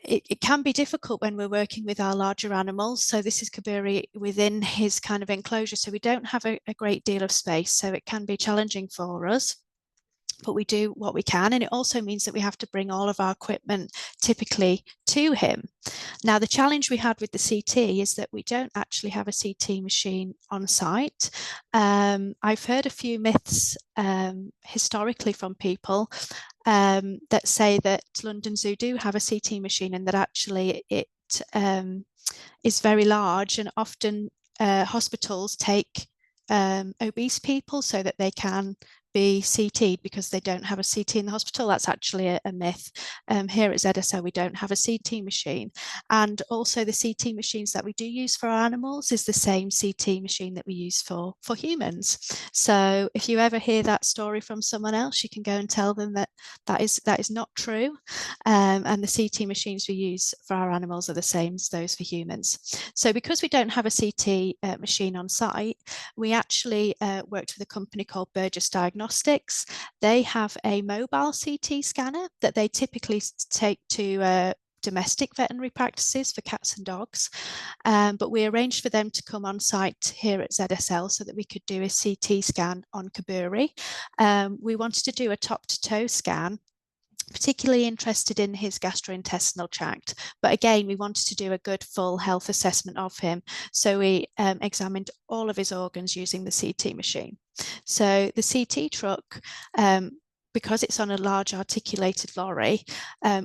[SPEAKER 4] it can be difficult when we're working with our larger animals. So this is Kiburi within his kind of enclosure, so we don't have a great deal of space, so it can be challenging for us. but we do what we can. And it also means that we have to bring all of our equipment typically to him. Now, the challenge we had with the CT is that we don't actually have a CT machine on site. I've heard a few myths historically from people that say that London Zoo do have a CT machine, and that actually it is very large, and often hospitals take obese people so that they can be CT'd because they don't have a CT in the hospital. That's actually a myth. Here at ZSL, we don't have a CT machine. And also the CT machines that we do use for our animals is the same CT machine that we use for humans. So if you ever hear that story from someone else, you can go and tell them that that is not true. And the CT machines we use for our animals are the same as those for humans. So because we don't have a CT machine on site, we actually worked with a company called Burgess Diagnostics. They have a mobile CT scanner that they typically take to domestic veterinary practices for cats and dogs, but we arranged for them to come on site here at ZSL so that we could do a CT scan on Kiburi. We wanted to do a top-to-toe scan, particularly interested in his gastrointestinal tract, but again we wanted to do a good full health assessment of him, so we examined all of his organs using the CT machine. So the CT truck, because it's on a large articulated lorry,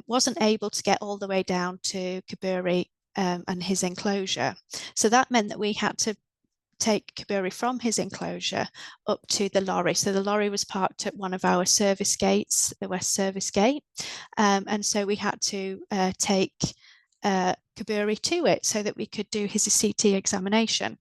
[SPEAKER 4] wasn't able to get all the way down to Kiburi and his enclosure, so that meant that we had to take Kiburi from his enclosure up to the lorry. So the lorry was parked at one of our service gates, the West Service Gate, and so we had to take Kiburi to it so that we could do his CT examination.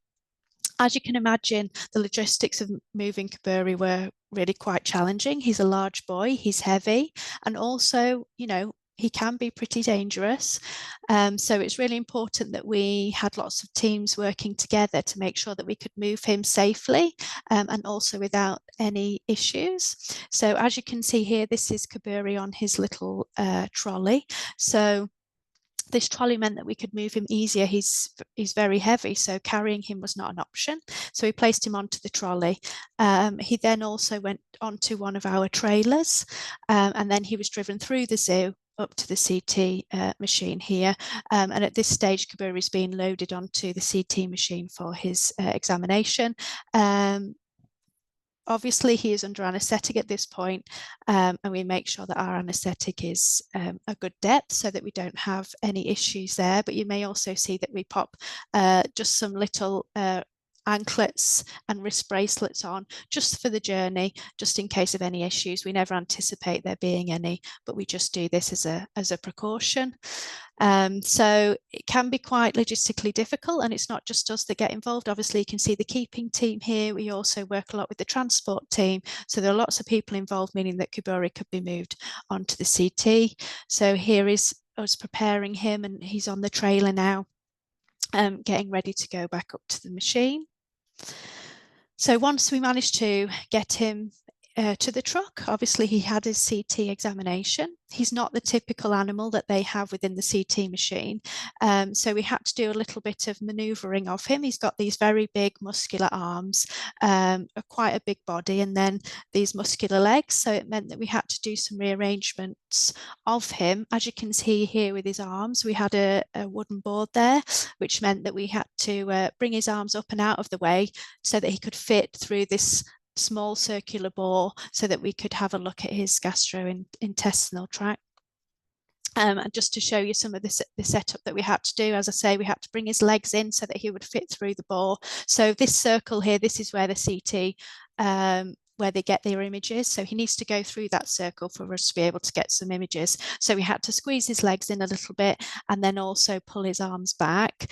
[SPEAKER 4] As you can imagine, the logistics of moving Kiburi were really quite challenging. He's a large boy, he's heavy, and also, you know, he can be pretty dangerous. So it's really important that we had lots of teams working together to make sure that we could move him safely and also without any issues. So as you can see here, this is Kiburi on his little trolley. So this trolley meant that we could move him easier. He's very heavy, so carrying him was not an option. So we placed him onto the trolley. He then also went onto one of our trailers, and then he was driven through the zoo up to the CT machine here. And at this stage, Kiburi is being loaded onto the CT machine for his examination. Obviously, he is under anaesthetic at this point, and we make sure that our anaesthetic is a good depth so that we don't have any issues there. But you may also see that we pop just some little anklets and wrist bracelets on just for the journey, just in case of any issues. We never anticipate there being any, but we just do this as a precaution. So it can be quite logistically difficult, and it's not just us that get involved. Obviously, you can see the keeping team here. We also work a lot with the transport team. So there are lots of people involved, meaning that Kiburi could be moved onto the CT. So here is us preparing him, and he's on the trailer now, getting ready to go back up to the machine. So once we managed to get him to the truck, obviously he had his CT examination. He's not the typical animal that they have within the CT machine. So we had to do a little bit of manoeuvring of him. He's got these very big muscular arms, quite a big body, and then these muscular legs. So it meant that we had to do some rearrangements of him. As you can see here with his arms, we had a wooden board there, which meant that we had to bring his arms up and out of the way so that he could fit through this small circular bore so that we could have a look at his gastrointestinal tract. And just to show you some of the setup that we had to do, as I say, we had to bring his legs in so that he would fit through the bore. So this circle here, this is where the CT, where they get their images. So he needs to go through that circle for us to be able to get some images. So we had to squeeze his legs in a little bit and then also pull his arms back.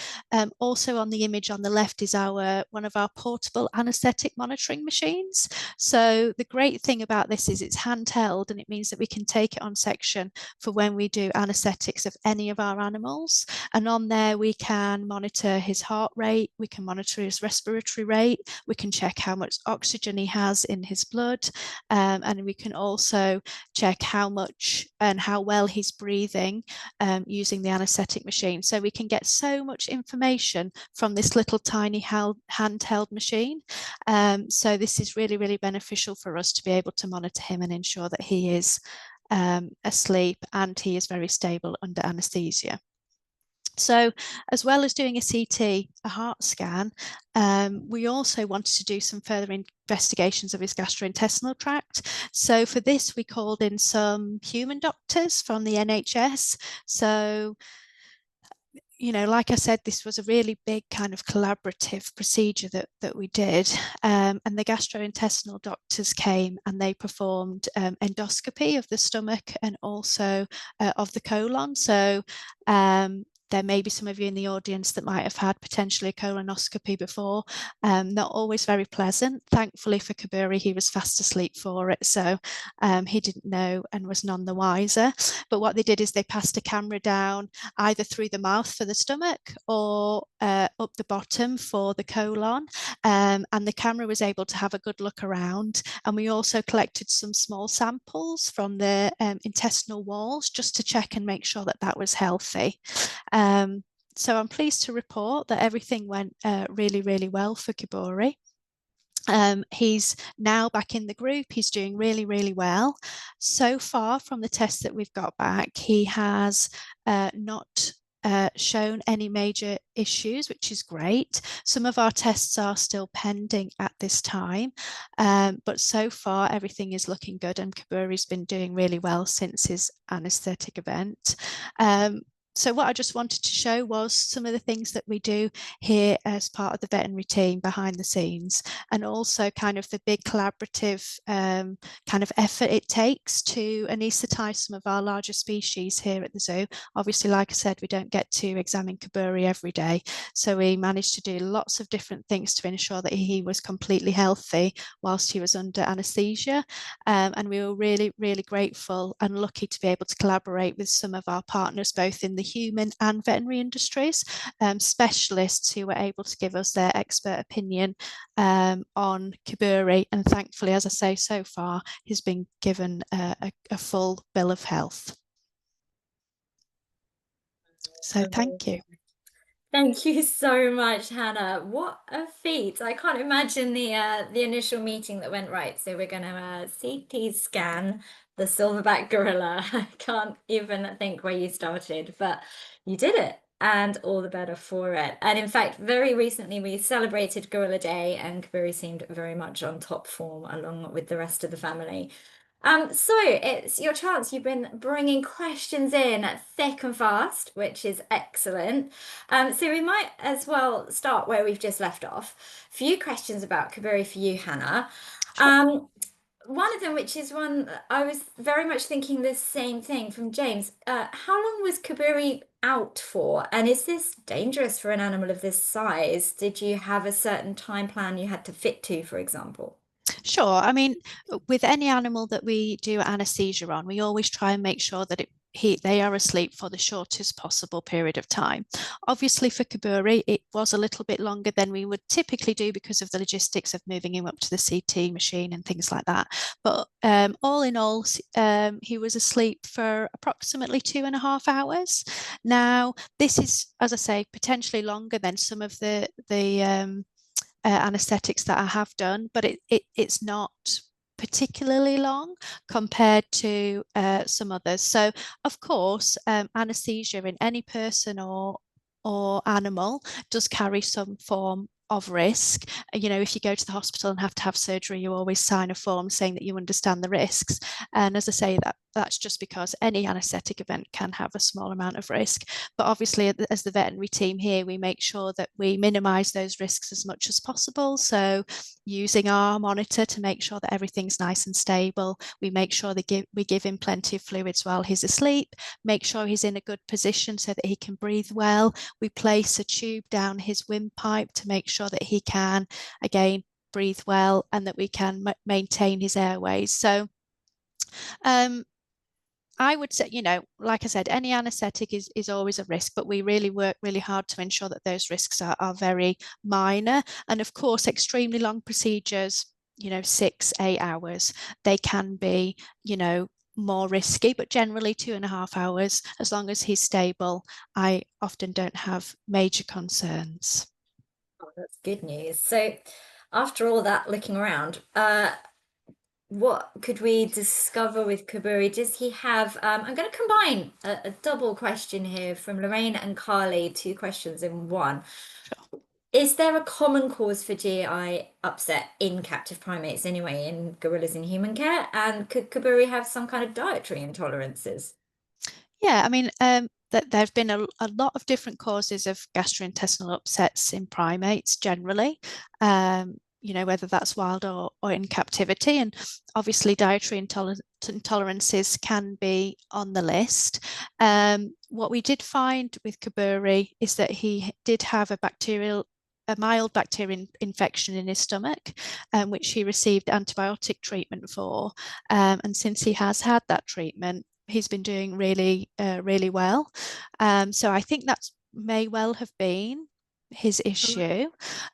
[SPEAKER 4] Also on the image on the left is one of our portable anaesthetic monitoring machines. So the great thing about this is it's handheld, and it means that we can take it on section for when we do anaesthetics of any of our animals. And on there we can monitor his heart rate, we can monitor his respiratory rate, we can check how much oxygen he has in his his blood, and we can also check how much and how well he's breathing using the anaesthetic machine. So we can get so much information from this little tiny handheld machine. So this is really, really beneficial for us to be able to monitor him and ensure that he is asleep and he is very stable under anaesthesia. So as well as doing a CT, a heart scan, we also wanted to do some further investigations of his gastrointestinal tract. So for this, we called in some human doctors from the NHS. So, you know, like I said, this was a really big kind of collaborative procedure that we did. And the gastrointestinal doctors came and they performed endoscopy of the stomach and also of the colon. So there may be some of you in the audience that might have had potentially a colonoscopy before. Not always very pleasant. Thankfully for Kiburi, he was fast asleep for it, so he didn't know and was none the wiser. But what they did is they passed a camera down either through the mouth for the stomach or up the bottom for the colon, and the camera was able to have a good look around. And we also collected some small samples from the intestinal walls just to check and make sure that that was healthy. So I'm pleased to report that everything went really, really well for Kiburi. He's now back in the group. He's doing really, really well. So far from the tests that we've got back, he has not shown any major issues, which is great. Some of our tests are still pending at this time, but so far everything is looking good and Kiburi's been doing really well since his anaesthetic event. So what I just wanted to show was some of the things that we do here as part of the veterinary team behind the scenes, and also kind of the big collaborative kind of effort it takes to anaesthetize some of our larger species here at the zoo. Obviously, like I said, we don't get to examine Kiburi every day, so we managed to do lots of different things to ensure that he was completely healthy whilst he was under anaesthesia, and we were really, really grateful and lucky to be able to collaborate with some of our partners both in the human and veterinary industries, specialists who were able to give us their expert opinion on Kiburi, and thankfully, as I say, so far he's been given a full bill of health. So thank you.
[SPEAKER 1] Thank you so much, Hannah. What a feat. I can't imagine the initial meeting that went right. So we're going to CT scan the silverback gorilla. I can't even think where you started, but you did it, and all the better for it. And in fact, very recently we celebrated Gorilla Day, and Kiburi seemed very much on top form along with the rest of the family. So it's your chance. You've been bringing questions in thick and fast, which is excellent. So we might as well start where we've just left off. A few questions about Kiburi for you, Hannah. One of them, which is one I was very much thinking the same thing from James. How long was Kiburi out for? And is this dangerous for an animal of this size? Did you have a certain time plan you had to fit to, for example?
[SPEAKER 4] Sure. I mean, with any animal that we do anesthesia on, we always try and make sure that they are asleep for the shortest possible period of time. Obviously for Kiburi, it was a little bit longer than we would typically do because of the logistics of moving him up to the CT machine and things like that. But all in all, he was asleep for approximately 2.5 hours. Now, this is, as I say, potentially longer than some of the anesthetics that I have done, but it's not particularly long compared to some others. So of course, anesthesia in any person or animal does carry some form of risk. You know, if you go to the hospital and have to have surgery, you always sign a form saying that you understand the risks. And as I say, that's just because any anaesthetic event can have a small amount of risk. But obviously, as the veterinary team here, we make sure that we minimise those risks as much as possible. So using our monitor to make sure that everything's nice and stable. We make sure we give him plenty of fluids while he's asleep, make sure he's in a good position so that he can breathe well. We place a tube down his windpipe to make sure that he can, again, breathe well and that we can maintain his airways. So I would say, you know, like I said, any anaesthetic is always a risk, but we really work really hard to ensure that those risks are very minor. And of course, extremely long procedures you know, 6-8 hours. They can be, you know, more risky, but generally 2.5 hours, as long as he's stable, I often don't have major concerns.
[SPEAKER 1] Oh, that's good news. So after all that looking around, what could we discover with Kiburi? Does he have, I'm going to combine a double question here from Lorraine and Carly, 2 questions in one.
[SPEAKER 4] Sure.
[SPEAKER 1] Is there a common cause for GI upset in captive primates anyway, in gorillas in human care? And could Kiburi have some kind of dietary intolerances?
[SPEAKER 4] Yeah, I mean, that there have been a lot of different causes of gastrointestinal upsets in primates generally. You know, whether that's wild or in captivity, and obviously dietary intolerances can be on the list. What we did find with Kiburi is that he did have a mild bacterial infection in his stomach, which he received antibiotic treatment for. And since he has had that treatment, he's been doing really, really well. So I think that may well have been his issue.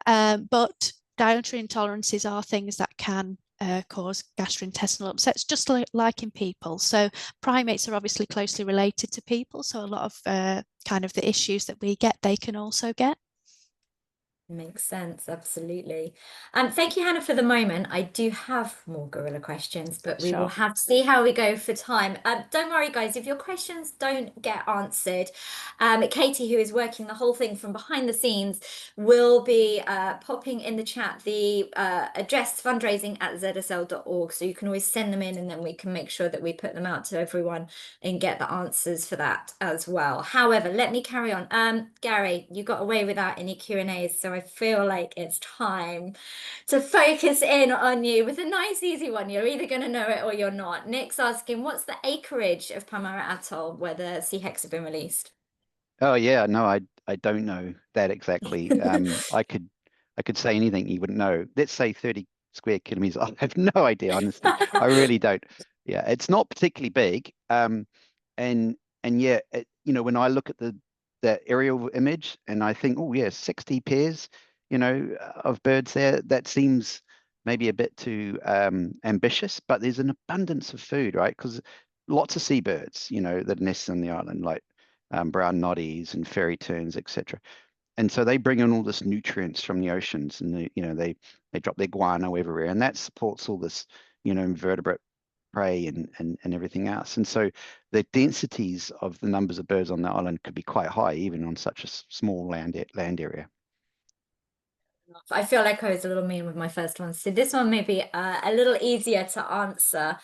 [SPEAKER 4] But dietary intolerances are things that can cause gastrointestinal upsets, just like in people. So primates are obviously closely related to people. So a lot of kind of the issues that we get, they can also get.
[SPEAKER 1] Makes sense, absolutely. Thank you, Hannah, for the moment. I do have more gorilla questions, but we will
[SPEAKER 4] Sure.
[SPEAKER 1] have to see how we go for time. Don't worry, guys, if your questions don't get answered, Katie, who is working the whole thing from behind the scenes, will be popping in the chat the address fundraising@zsl.org. So you can always send them in, and then we can make sure that we put them out to everyone and get the answers for that as well. However, let me carry on. Gary, you got away without any Q&As, so I feel like it's time to focus in on you with a nice easy one. You're either going to know it or you're not. Nick's asking, what's the acreage of Palmyra Atoll where the sea heks have been released?
[SPEAKER 3] Oh yeah, no, I don't know that exactly. I could say anything you wouldn't know. Let's say 30 square kilometers. I have no idea, honestly. I really don't. Yeah, it's not particularly big. And yeah, you know, when I look at the aerial image and I think, oh yeah, 60 pairs, you know, of birds there, that seems maybe a bit too ambitious, but there's an abundance of food, right? Because lots of seabirds, you know, that nest on the island, like brown noddies and fairy terns, etc. And so they bring in all this nutrients from the oceans, and they drop their guano everywhere, and that supports all this, you know, invertebrate prey and everything else. And so the densities of the numbers of birds on the island could be quite high, even on such a small land area.
[SPEAKER 1] I feel like I was a little mean with my first one, so this one may be a little easier to answer.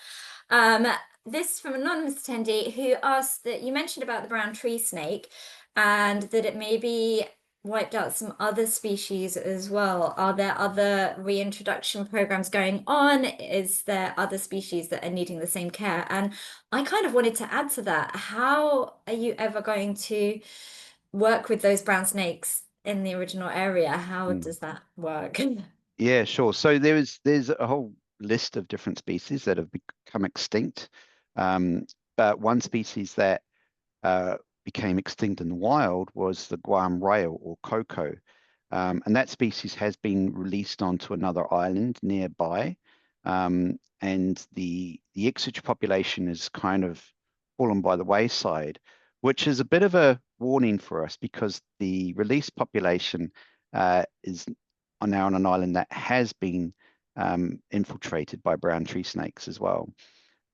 [SPEAKER 1] This from an anonymous attendee who asked that you mentioned about the brown tree snake and that it maybe wiped out some other species as well. Are there other reintroduction programs going on? Is there other species that are needing the same care? And I kind of wanted to add to that. How are you ever going to work with those brown snakes in the original area? How does that work?
[SPEAKER 3] Yeah, sure. So there's a whole list of different species that have become extinct. But one species that became extinct in the wild was the Guam rail, or coco. And that species has been released onto another island nearby. And the ex situ population is kind of fallen by the wayside, which is a bit of a warning for us, because the released population is now on an island that has been infiltrated by brown tree snakes as well.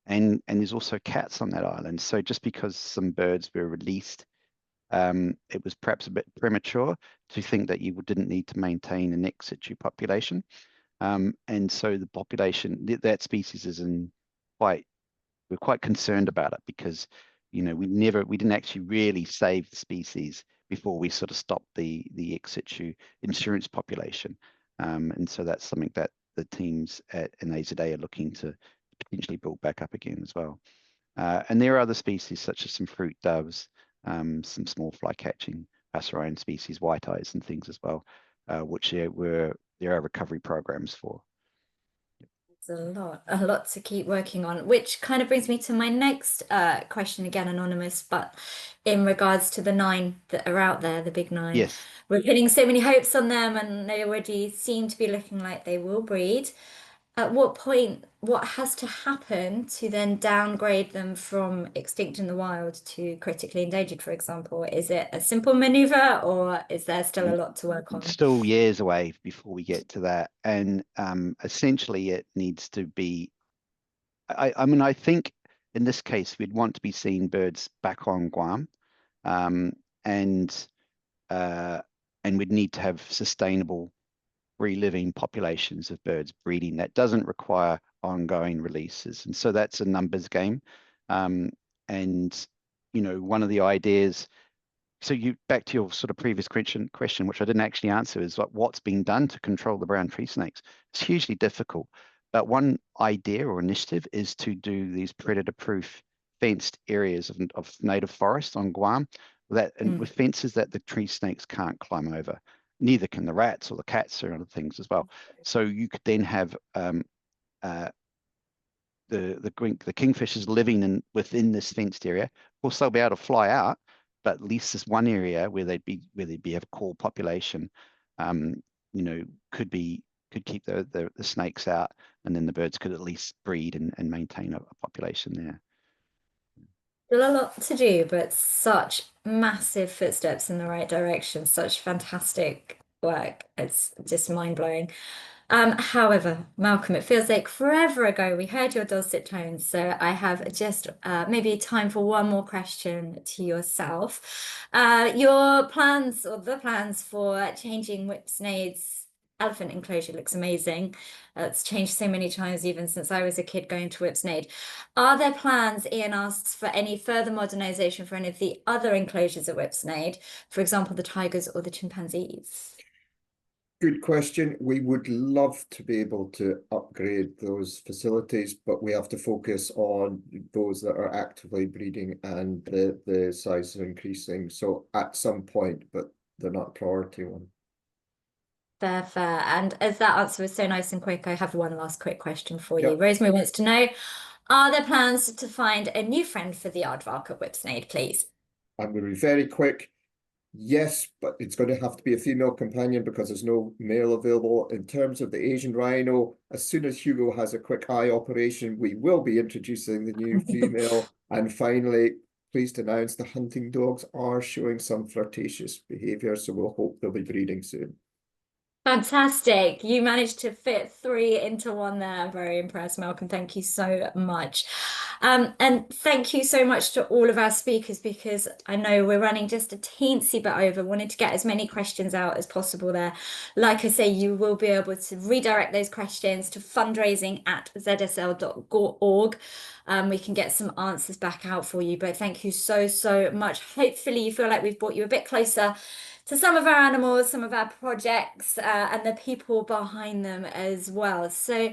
[SPEAKER 3] And there's also cats on that island. So just because some birds were released, it was perhaps a bit premature to think that you didn't need to maintain an ex situ population. And so the population, that species is we're quite concerned about it, because, you know, we didn't actually really save the species before we sort of stopped the ex situ insurance population. And so that's something that the teams at AZA are looking to potentially build back up again as well. And there are other species such as some fruit doves, some small fly-catching passerine species, white eyes and things as well, which there are recovery programs for.
[SPEAKER 1] It's a lot to keep working on, which kind of brings me to my next question, again anonymous, but in regards to the 9 that are out there, the big 9.
[SPEAKER 3] Yes.
[SPEAKER 1] We're putting so many hopes on them, and they already seem to be looking like they will breed. at what point, what has to happen to then downgrade them from extinct in the wild to critically endangered, for example? Is it a simple maneuver, or is there still a lot to work
[SPEAKER 3] It's
[SPEAKER 1] on?
[SPEAKER 3] still years away before we get to that. And essentially it needs to be, I mean, I think in this case, we'd want to be seeing birds back on Guam, and we'd need to have sustainable reliving populations of birds breeding. That doesn't require ongoing releases. And so that's a numbers game. And, you know, one of the ideas, so you back to your sort of previous question, which I didn't actually answer, is like what's being done to control the brown tree snakes. It's hugely difficult. But one idea or initiative is to do these predator-proof fenced areas of native forest on Guam and with fences that the tree snakes can't climb over. Neither can the rats or the cats or other things as well. So you could then have the kingfishers living within this fenced area. Of course, they'll be able to fly out, but at least this one area where they'd be have a core population, you know, could keep the snakes out, and then the birds could at least breed and maintain a population there.
[SPEAKER 1] Still a lot to do, but such massive footsteps in the right direction, such fantastic work. It's just mind-blowing. However, Malcolm, it feels like forever ago we heard your dulcet tones, so I have just maybe time for one more question to yourself. Your plans or the plans for changing Whipsnade's elephant enclosure looks amazing. It's changed so many times even since I was a kid going to Whipsnade. Are there plans, Ian asks, for any further modernization for any of the other enclosures at Whipsnade, for example, the tigers or the chimpanzees?
[SPEAKER 2] Good question. We would love to be able to upgrade those facilities, but we have to focus on those that are actively breeding and the size is increasing. So at some point, but they're not a priority one.
[SPEAKER 1] Fair, fair. And as that answer was so nice and quick, I have one last quick question for you.
[SPEAKER 2] Yep.
[SPEAKER 1] Rosemary wants to know, are there plans to find a new friend for the aardvark at Whipsnade, please?
[SPEAKER 2] I'm going to be very quick. Yes, but it's going to have to be a female companion because there's no male available. In terms of the Asian rhino, as soon as Hugo has a quick eye operation, we will be introducing the new female. And finally, pleased to announce the hunting dogs are showing some flirtatious behavior, so we'll hope they'll be breeding soon.
[SPEAKER 1] Fantastic. You managed to fit 3 into 1 there. I'm very impressed, Malcolm. Thank you so much. And thank you so much to all of our speakers, because I know we're running just a teensy bit over. Wanted to get as many questions out as possible there. Like I say, you will be able to redirect those questions to fundraising@zsl.org. We can get some answers back out for you, but thank you so, so much. Hopefully you feel like we've brought you a bit closer to some of our animals, some of our projects, and the people behind them as well. So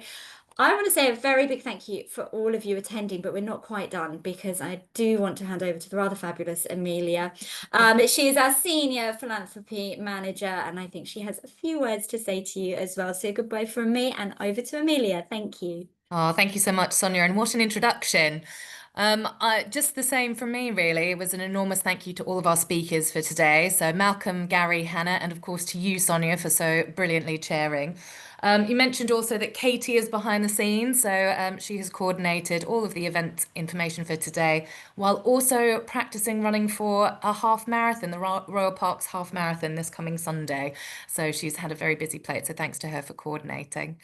[SPEAKER 1] I want to say a very big thank you for all of you attending, but we're not quite done, because I do want to hand over to the rather fabulous Amelia. She is our Senior Philanthropy Manager, and I think she has a few words to say to you as well. So goodbye from me and over to Amelia. Thank you.
[SPEAKER 5] Oh, thank you so much, Sonia, and what an introduction. Just the same from me, really. It was an enormous thank you to all of our speakers for today. So Malcolm, Gary, Hannah, and of course to you, Sonia, for so brilliantly chairing. You mentioned also that Katie is behind the scenes, so she has coordinated all of the event information for today, while also practicing running for a half marathon, the Royal Parks Half Marathon this coming Sunday. So she's had a very busy plate, so thanks to her for coordinating.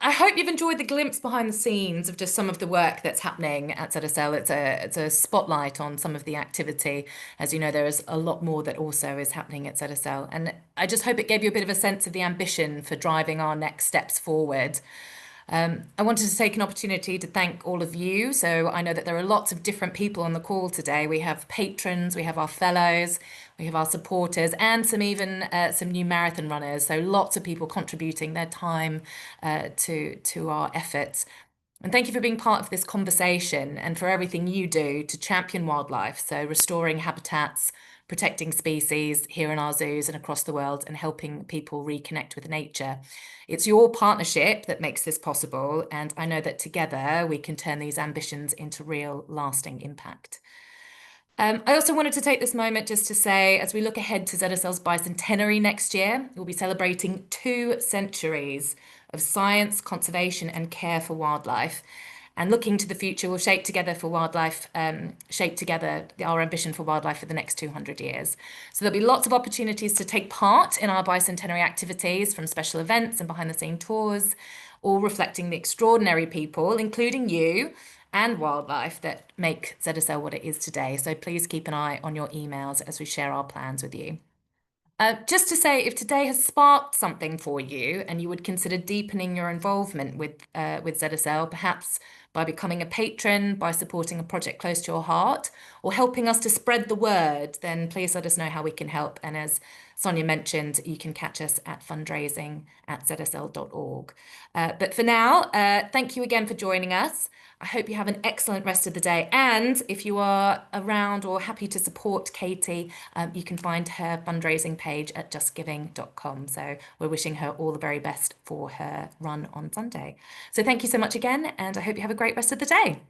[SPEAKER 5] I hope you've enjoyed the glimpse behind the scenes of just some of the work that's happening at ZSL. It's a spotlight on some of the activity. As you know, there is a lot more that also is happening at ZSL. And I just hope it gave you a bit of a sense of the ambition for driving our next steps forward. I wanted to take an opportunity to thank all of you. So I know that there are lots of different people on the call today. We have patrons, we have our fellows, we have our supporters, and some new marathon runners. So lots of people contributing their time to our efforts. And thank you for being part of this conversation and for everything you do to champion wildlife. So restoring habitats, protecting species here in our zoos and across the world, and helping people reconnect with nature. It's your partnership that makes this possible, and I know that together we can turn these ambitions into real lasting impact. I also wanted to take this moment just to say, as we look ahead to ZSL's bicentenary next year, we'll be celebrating 2 centuries of science, conservation, and care for wildlife. And looking to the future, we'll shape together for wildlife, shape together our ambition for wildlife for the next 200 years. So there'll be lots of opportunities to take part in our bicentenary activities, from special events and behind-the-scene tours, all reflecting the extraordinary people, including you, and wildlife that make ZSL what it is today. So please keep an eye on your emails as we share our plans with you. Just to say, if today has sparked something for you and you would consider deepening your involvement with ZSL, perhaps by becoming a patron, by supporting a project close to your heart, or helping us to spread the word, then please let us know how we can help. And as Sonia mentioned, you can catch us at fundraising@zsl.org. But for now, thank you again for joining us. I hope you have an excellent rest of the day. And if you are around or happy to support Katie, you can find her fundraising page at justgiving.com. So we're wishing her all the very best for her run on Sunday. So thank you so much again, and I hope you have a great rest of the day.